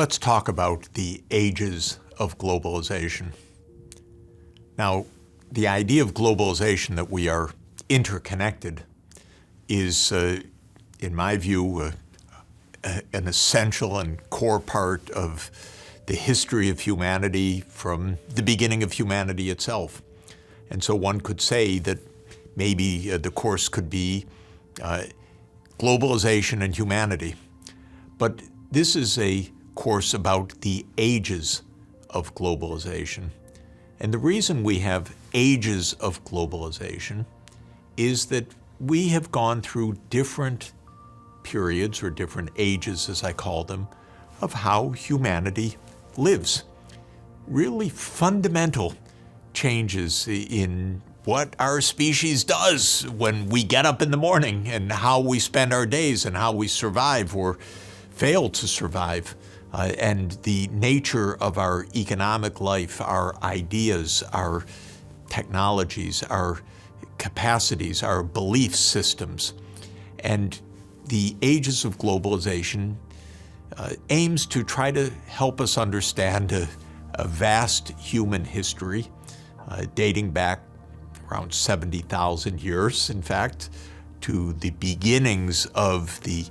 Let's talk about the ages of globalization. Now, the idea of globalization, that we are interconnected, is, in my view, an essential and core part of the history of humanity from the beginning of humanity itself. And so one could say that maybe the course could be globalization and humanity. But this is a course about the ages of globalization. And the reason we have ages of globalization is that we have gone through different periods, or different ages as I call them, of how humanity lives. Really fundamental changes in what our species does when we get up in the morning, and how we spend our days, and how we survive or fail to survive, and the nature of our economic life, our ideas, our technologies, our capacities, our belief systems. And the ages of globalization aims to try to help us understand a vast human history dating back around 70,000 years, in fact, to the beginnings of the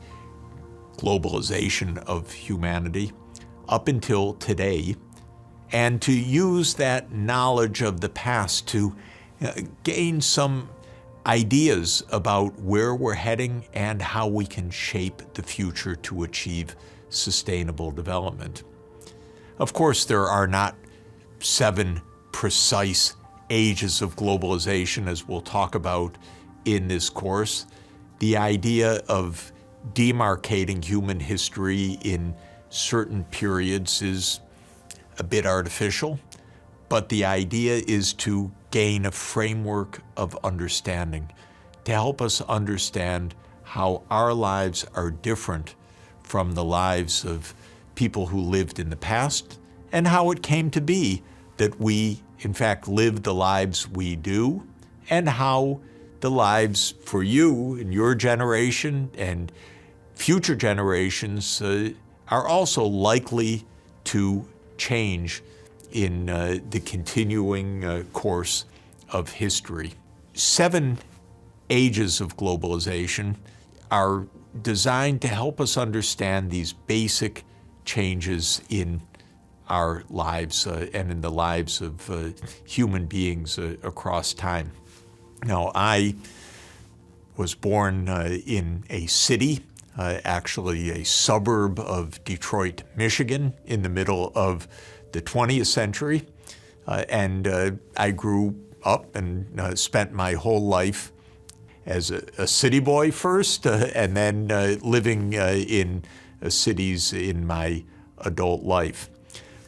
globalization of humanity up until today, and to use that knowledge of the past to gain some ideas about where we're heading and how we can shape the future to achieve sustainable development. Of course, there are not 7 precise ages of globalization, as we'll talk about in this course. The idea of demarcating human history in certain periods is a bit artificial, but the idea is to gain a framework of understanding, to help us understand how our lives are different from the lives of people who lived in the past, and how it came to be that we, in fact, live the lives we do, and how the lives for you and your generation and future generations are also likely to change in the continuing course of history. 7 ages of globalization are designed to help us understand these basic changes in our lives and in the lives of human beings across time. Now, I was born in a city, actually a suburb of Detroit, Michigan, in the middle of the 20th century. And I grew up and spent my whole life as a city boy first, and then living in cities in my adult life.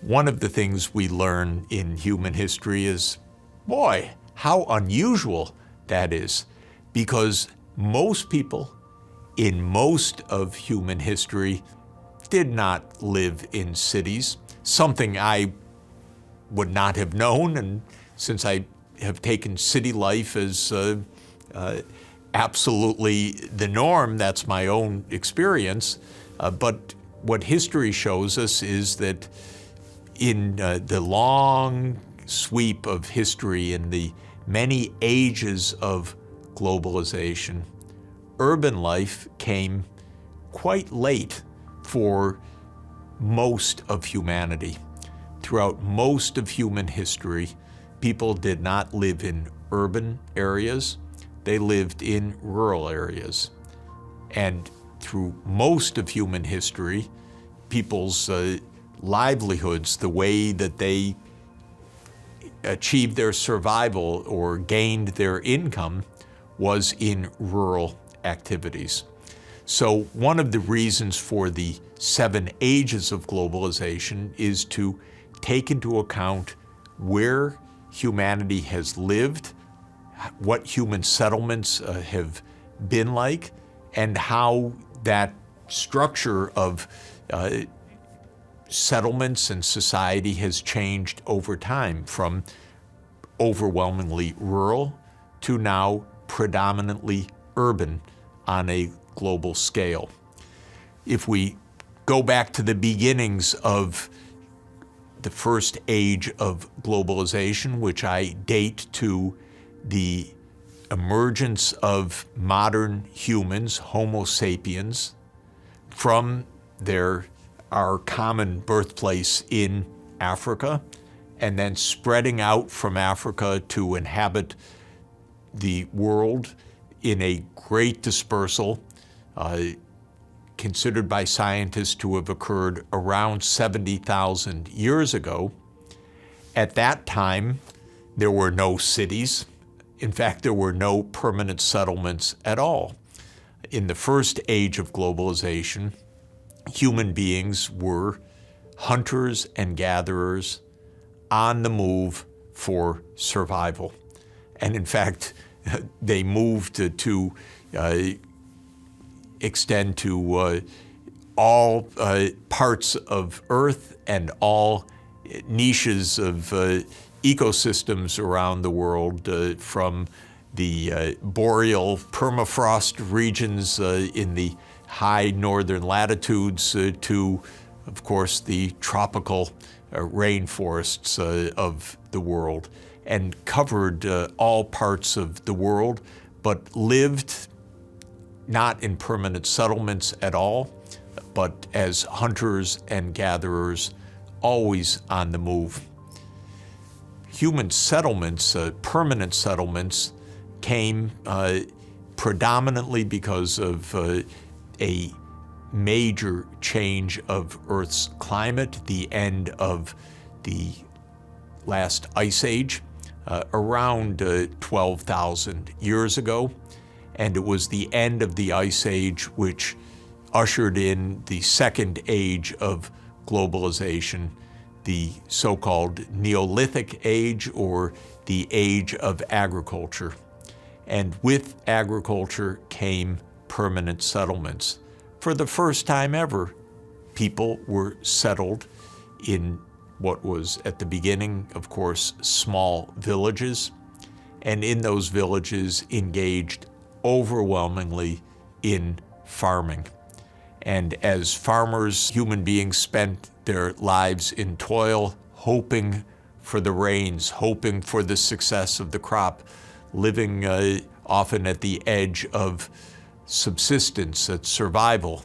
One of the things we learn in human history is, boy, how unusual that is, because most people in most of human history did not live in cities, something I would not have known, and since I have taken city life as absolutely the norm, that's my own experience. But what history shows us is that in the long sweep of history, in the many ages of globalization, urban life came quite late for most of humanity. Throughout most of human history, people did not live in urban areas, they lived in rural areas. And through most of human history, people's livelihoods, the way that they achieved their survival or gained their income, was in rural activities. So one of the reasons for the 7 ages of globalization is to take into account where humanity has lived, what human settlements have been like, and how that structure of settlements and society has changed over time, from overwhelmingly rural to now predominantly urban on a global scale. If we go back to the beginnings of the first age of globalization, which I date to the emergence of modern humans, Homo sapiens, from our common birthplace in Africa, and then spreading out from Africa to inhabit the world in a great dispersal, considered by scientists to have occurred around 70,000 years ago. At that time, there were no cities. In fact, there were no permanent settlements at all. In the first age of globalization, human beings were hunters and gatherers on the move for survival. And in fact, they moved to extend to all parts of Earth and all niches of ecosystems around the world, from the boreal permafrost regions in the high northern latitudes to, of course, the tropical rainforests of the world, and covered all parts of the world, but lived not in permanent settlements at all, but as hunters and gatherers, always on the move. Human settlements, permanent settlements, came predominantly because of a major change of Earth's climate, the end of the last ice age, around 12,000 years ago. And it was the end of the Ice Age which ushered in the second age of globalization, the so-called Neolithic Age, or the Age of Agriculture. And with agriculture came permanent settlements. For the first time ever, people were settled in what was at the beginning, of course, small villages, and in those villages engaged overwhelmingly in farming. And as farmers, human beings spent their lives in toil, hoping for the rains, hoping for the success of the crop, living often at the edge of subsistence, at survival,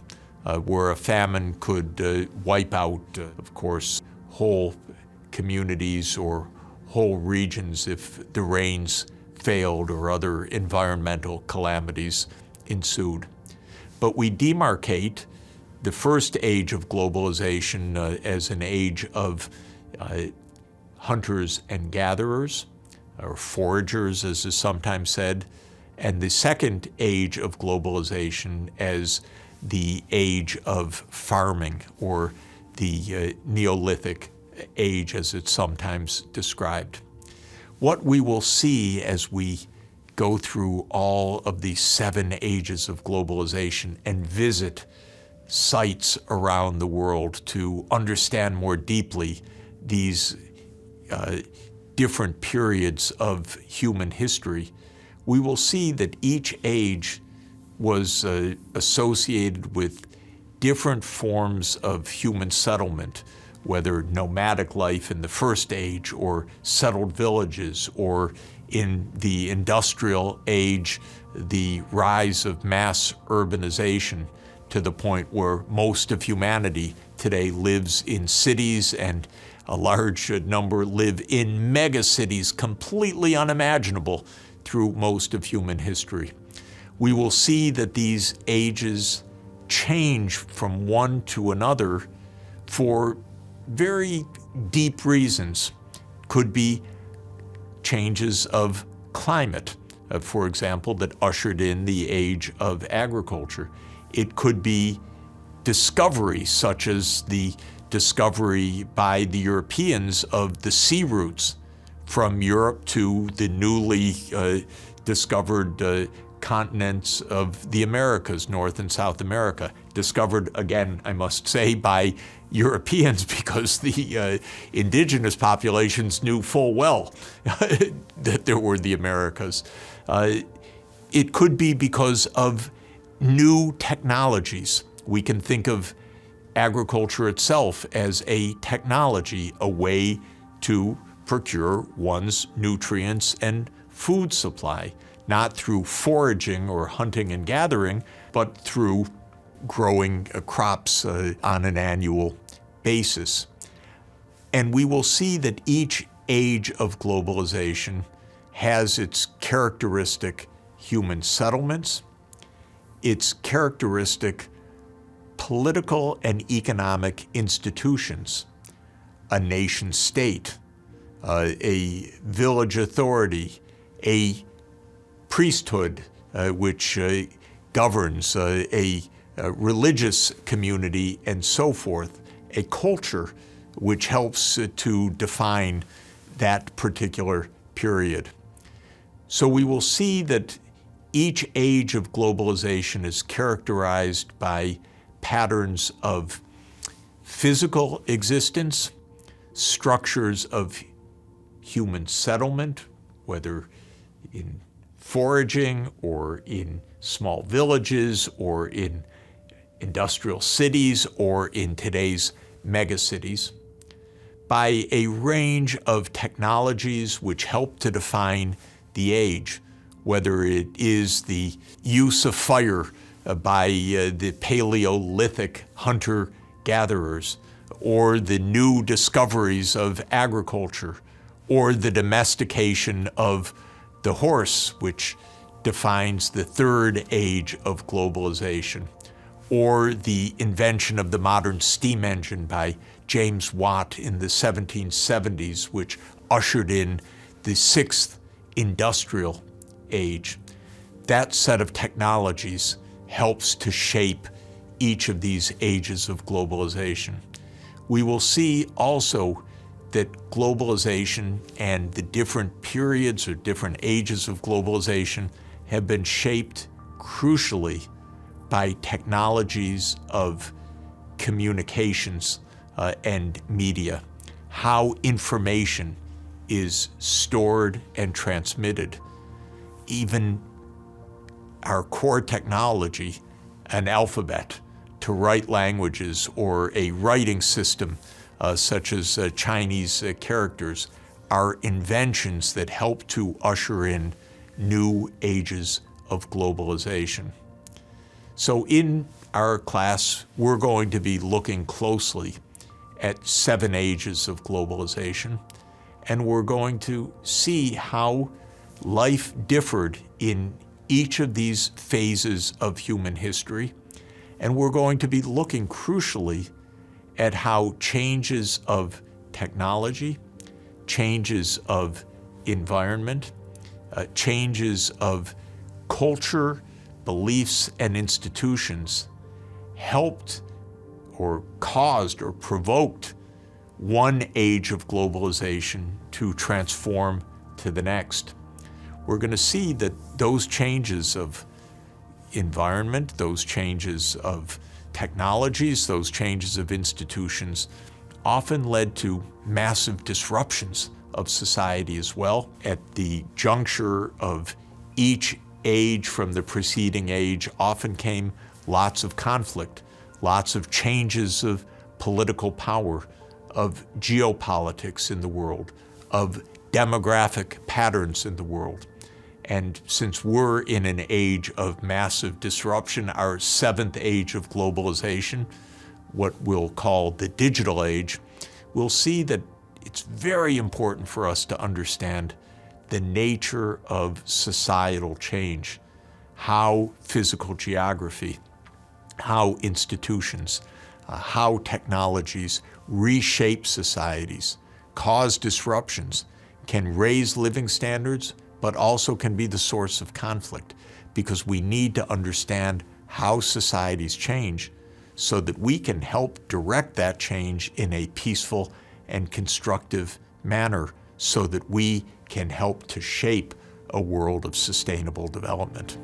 where a famine could wipe out, of course, whole communities or whole regions if the rains failed or other environmental calamities ensued. But we demarcate the first age of globalization as an age of hunters and gatherers, or foragers, as is sometimes said, and the second age of globalization as the age of farming, or the Neolithic Age, as it's sometimes described. What we will see as we go through all of these 7 ages of globalization and visit sites around the world to understand more deeply these different periods of human history, we will see that each age was associated with different forms of human settlement, whether nomadic life in the first age, or settled villages, or in the industrial age, the rise of mass urbanization to the point where most of humanity today lives in cities, and a large number live in megacities, completely unimaginable through most of human history. We will see that these ages change from one to another for very deep reasons. Could be changes of climate, for example, that ushered in the age of agriculture. It could be discovery, such as the discovery by the Europeans of the sea routes from Europe to the newly discovered continents of the Americas, North and South America, discovered, again, I must say, by Europeans, because the indigenous populations knew full well that there were the Americas. It could be because of new technologies. We can think of agriculture itself as a technology, a way to procure one's nutrients and food supply, not through foraging or hunting and gathering, but through growing crops on an annual basis. And we will see that each age of globalization has its characteristic human settlements, its characteristic political and economic institutions, a nation state, a village authority, a priesthood which governs a religious community, and so forth, a culture which helps to define that particular period. So we will see that each age of globalization is characterized by patterns of physical existence, structures of human settlement, whether in foraging or in small villages or in industrial cities or in today's megacities, by a range of technologies which help to define the age, whether it is the use of fire by the Paleolithic hunter-gatherers, or the new discoveries of agriculture, or the domestication of the horse, which defines the third age of globalization, or the invention of the modern steam engine by James Watt in the 1770s, which ushered in the sixth industrial age. That set of technologies helps to shape each of these ages of globalization. We will see also that globalization and the different periods or different ages of globalization have been shaped crucially by technologies of communications and media, how information is stored and transmitted. Even our core technology, an alphabet to write languages, or a writing system such as Chinese characters, are inventions that help to usher in new ages of globalization. So in our class, we're going to be looking closely at 7 ages of globalization, and we're going to see how life differed in each of these phases of human history, and we're going to be looking crucially at how changes of technology, changes of environment, changes of culture, beliefs, and institutions helped or caused or provoked one age of globalization to transform to the next. We're going to see that those changes of environment, those changes of technologies, those changes of institutions often led to massive disruptions of society as well. At the juncture of each age from the preceding age often came lots of conflict, lots of changes of political power, of geopolitics in the world, of demographic patterns in the world. And since we're in an age of massive disruption, our 7th age of globalization, what we'll call the digital age, we'll see that it's very important for us to understand the nature of societal change, how physical geography, how institutions, how technologies reshape societies, cause disruptions, can raise living standards, but also can be the source of conflict, because we need to understand how societies change so that we can help direct that change in a peaceful and constructive manner so that we can help to shape a world of sustainable development.